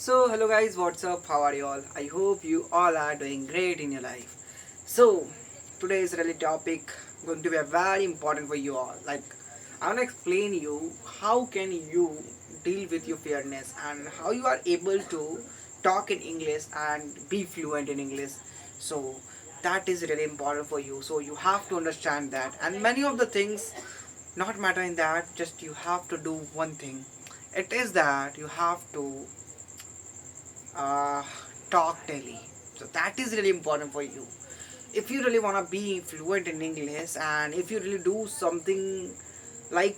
So, hello guys, what's up? How are you all? I hope you all are doing great in your life. So, today's really topic going to be a very important for you all. I want to explain you how can you deal with your fearness and how you are able to talk in English and be fluent in English. So, that is really important for you. So, you have to understand that, and many of the things not matter in that. Just you have to do one thing. It is that you have to uh, talk daily. So that is really important for you. If you really want to be fluent in English and if you really do something like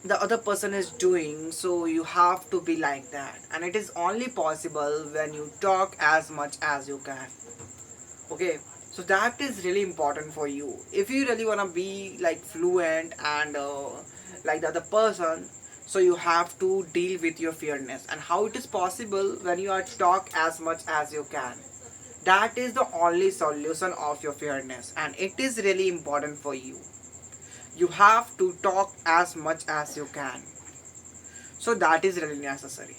the other person is doing, so you have to be like that. And it is only possible when you talk as much as you can. Okay, so that is really important for you. If you really want to be like fluent and like the other person, so you have to deal with your fearness. And how it is possible when you are talk as much as you can, that is the only solution of your fearness, and it is really important for you. You have to talk as much as you can, so that is really necessary.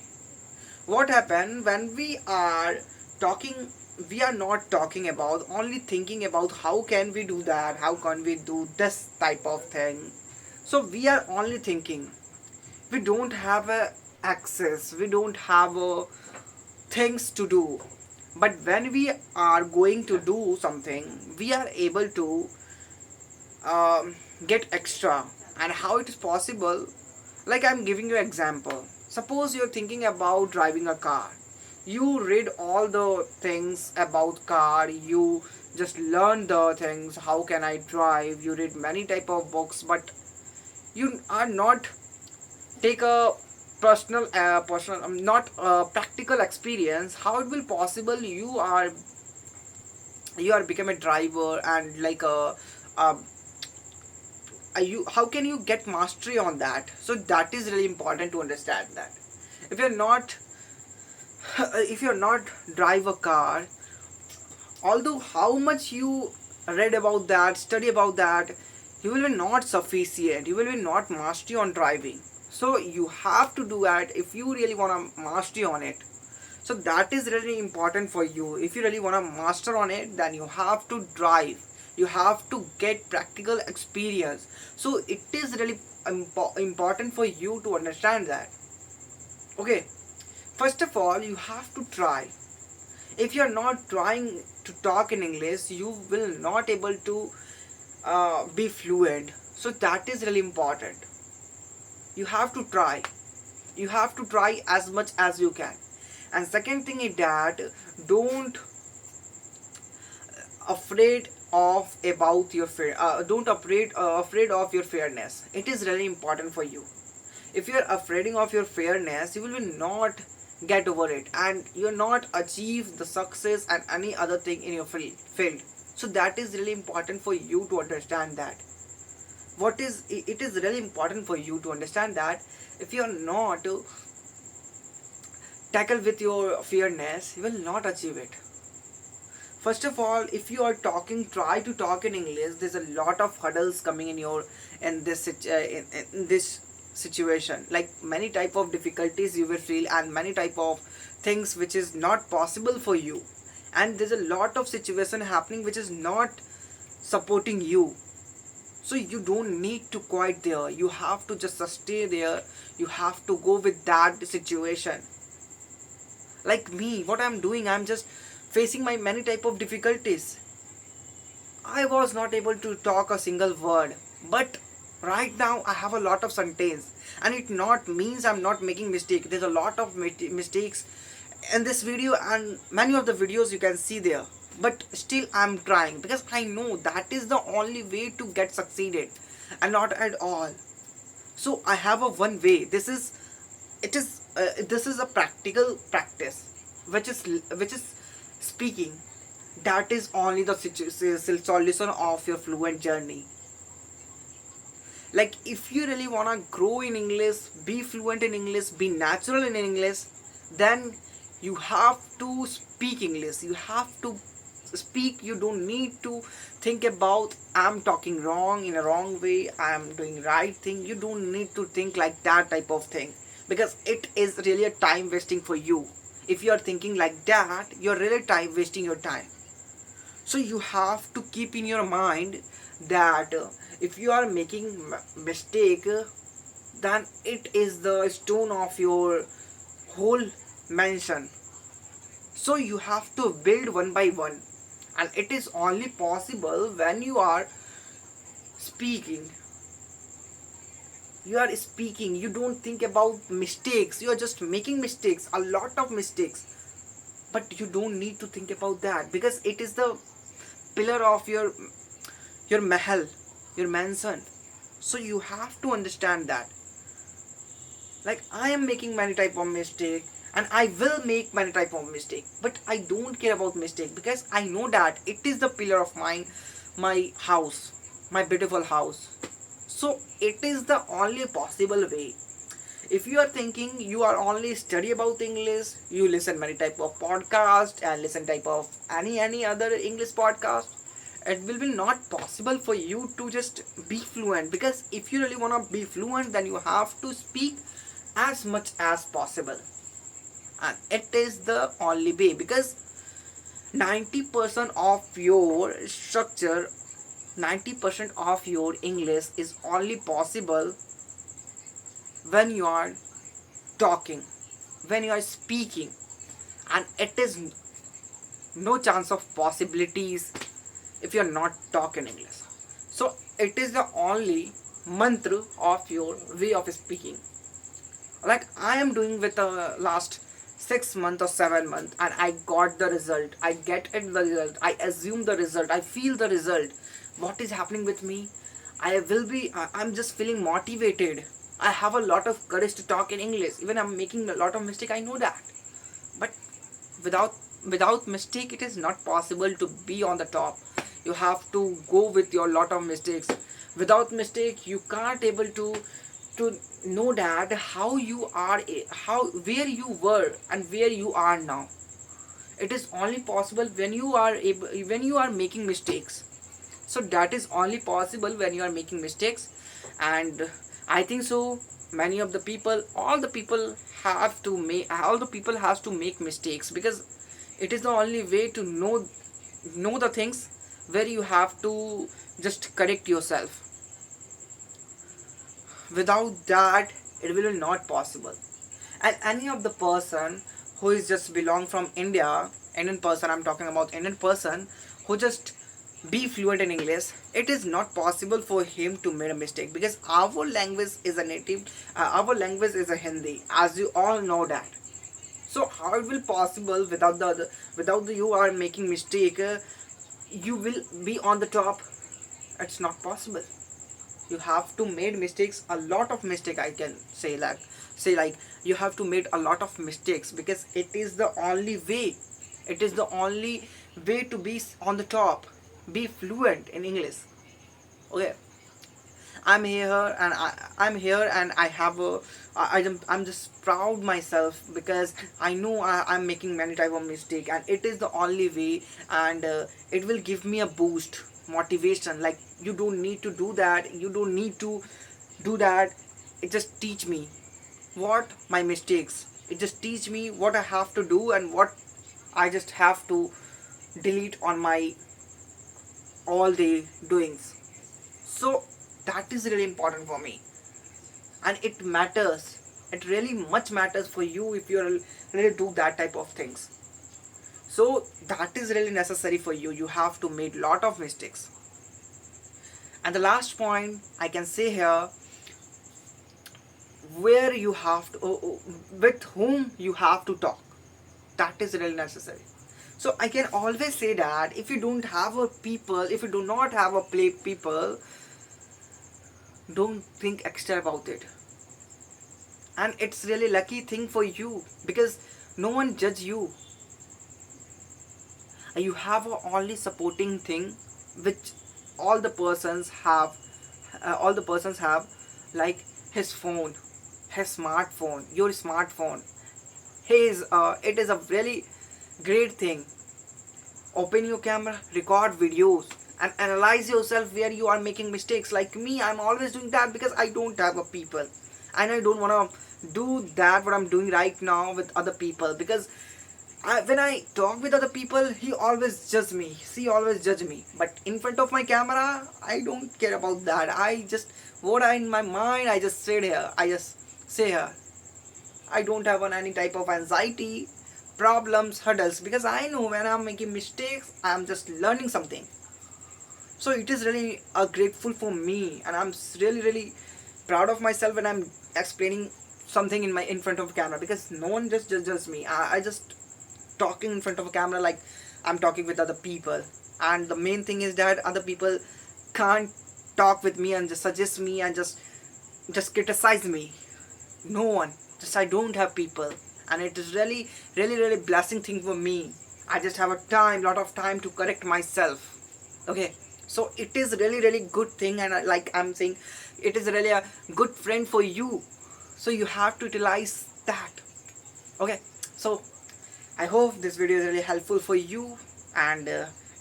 What happen when we are talking, we are not talking about only thinking about how can we do that, how can we do this type of thing. So we are only thinking, we don't have a access, we don't have things to do. But when we are going to do something, we are able to get extra. And how it is possible, like I'm giving you an example. Suppose you're thinking about driving a car. You read all the things about car, you just learn the things, how can I drive, you read many type of books, but you are not take a personal not a practical experience. How it will possible you are become a driver and like a you, how can you get mastery on that? So that is really important to understand that. If you're not if you're not drive a car, although how much you read about that, study about that, you will be not sufficient, you will be not mastery on driving. So you have to do that if you really want to mastery on it. So that is really important for you. If you really want to master on it, then you have to drive, you have to get practical experience. So it is really important for you to understand that. Okay, first of all you have to try. If you're not trying to talk in English, you will not able to be fluent. So that is really important. You have to try, you have to try as much as you can. And second thing is that don't afraid of about your fear, don't afraid of your fairness. It is really important for you. If you're afraid of your fairness, you will not get over it and you'll not achieve the success and any other thing in your field. So that is really important for you to understand that. What is it is really important for you to understand that if you're not tackle with your fairness, you will not achieve it. First of all, if you are talking, try to talk in English. There's a lot of hurdles coming in your in this situation. Like many type of difficulties you will feel, and many type of things which is not possible for you. And there's a lot of situation happening which is not supporting you. So you don't need to quit there. You have to just stay there. You have to go with that situation. Like me, what I'm doing, I'm just facing my many type of difficulties. I was not able to talk a single word, but right now I have a lot of sentence, and it not means I'm not making mistake. There's a lot of mistakes in this video and many of the videos you can see there, but still I'm trying because I know that is the only way to get succeeded, and not at all. So I have a one way. This is a practical practice, which is speaking. That is only the solution of your fluent journey. Like if you really want to grow in English, be fluent in English, be natural in English, then you have to speak English. You have to speak. You don't need to think about I'm talking wrong in a wrong way, I'm doing right thing. You don't need to think like that type of thing, because it is really a time wasting for you. If you are thinking like that, you're really time wasting your time. So you have to keep in your mind that if you are making mistake, then it is the stone of your whole mansion. So you have to build one by one, and it is only possible when speaking speaking. You don't think about mistakes, you are just making mistakes, a lot of mistakes. But you don't need to think about that, because it is the pillar of your mahal, your mansion. So you have to understand that, like, I am making many type of mistake, and I will make many type of mistake, but I don't care about mistake, because I know that it is the pillar of mine, my house, my beautiful house. So it is the only possible way. If you are thinking you are only study about English, you listen many type of podcast and listen type of any other English podcast, it will be not possible for you to just be fluent. Because if you really want to be fluent, then you have to speak as much as possible, and it is the only way. Because 90% of your structure, 90% of your English is only possible when you are talking, when you are speaking, and it is no chance of possibilities if you are not talking English. So it is the only mantra of your way of speaking. Like I am doing with the last 6 months or 7 months, and I got the result, I get it the result, I assume the result, I feel the result. What is happening with me? I'm just feeling motivated. I have a lot of courage to talk in English. Even I'm making a lot of mistake, I know that. But without without mistake, it is not possible to be on the top. You have to go with your lot of mistakes. Without mistake, you can't able to know that how you are, how where you were and where you are now. It is only possible when you are able, when you are making mistakes. So that is only possible when you are making mistakes. And I think so many of the people, all the people have to make, all the people has to make mistakes, because it is the only way to know the things where you have to just correct yourself. Without that, it will be not possible. And any of the person who is just belong from India, Indian person, I'm talking about Indian person, who just be fluent in English, it is not possible for him to make a mistake, because our language is a native, our language is a Hindi, as you all know that. So how it will possible without the you are making mistake, you will be on the top? It's not possible. You have to made mistakes, a lot of mistake, I can say, like you have to made a lot of mistakes, because it is the only way, it is the only way to be on the top, be fluent in English. Okay, I'm here and I have a, I'm just proud myself, because I know I'm making many type of mistake, and it is the only way. And it will give me a boost, motivation, like you don't need to do that, you don't need to do that. It just teach me what my mistakes, it just teach me what I have to do, and what I just have to delete on my all the doings. So that is really important for me, and it matters, it really much matters for you if you really do that type of things. So that is really necessary for you. You have to make lot of mistakes. And the last point I can say here, where you have to, with whom you have to talk, that is really necessary. So I can always say that if you don't have a people, if you do not have a play people, don't think extra about it. And it's really lucky thing for you, because no one judge you. You have a only supporting thing, which all the persons have, all the persons have, like his phone, his smartphone, your smartphone. His it is a really great thing. Open your camera, record videos, and analyze yourself where you are making mistakes. Like me, I'm always doing that, because I don't have a people, and I don't want to do that what I'm doing right now with other people, because when I talk with other people, he always judge me. She always judge me. But in front of my camera, I don't care about that. I just what I in my mind, I just sit here. I just say here. I don't have any type of anxiety, problems, hurdles, because I know when I'm making mistakes, I'm just learning something. So it is really grateful for me, and I'm really proud of myself when I'm explaining something in front of camera, because no one just judges me. I just talking in front of a camera like I'm talking with other people. And the main thing is that other people can't talk with me and just suggest me and just criticize me. No one. Just I don't have people, and it is really blessing thing for me. I just have a lot of time to correct myself. Okay, so it is really good thing, and like I'm saying, it is really a good friend for you. So you have to utilize that. Okay, so I hope this video is really helpful for you, and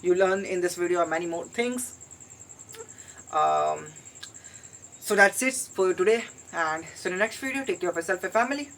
you learn in this video many more things. um, so that's it for today, and so in the next video, take care of yourself and family.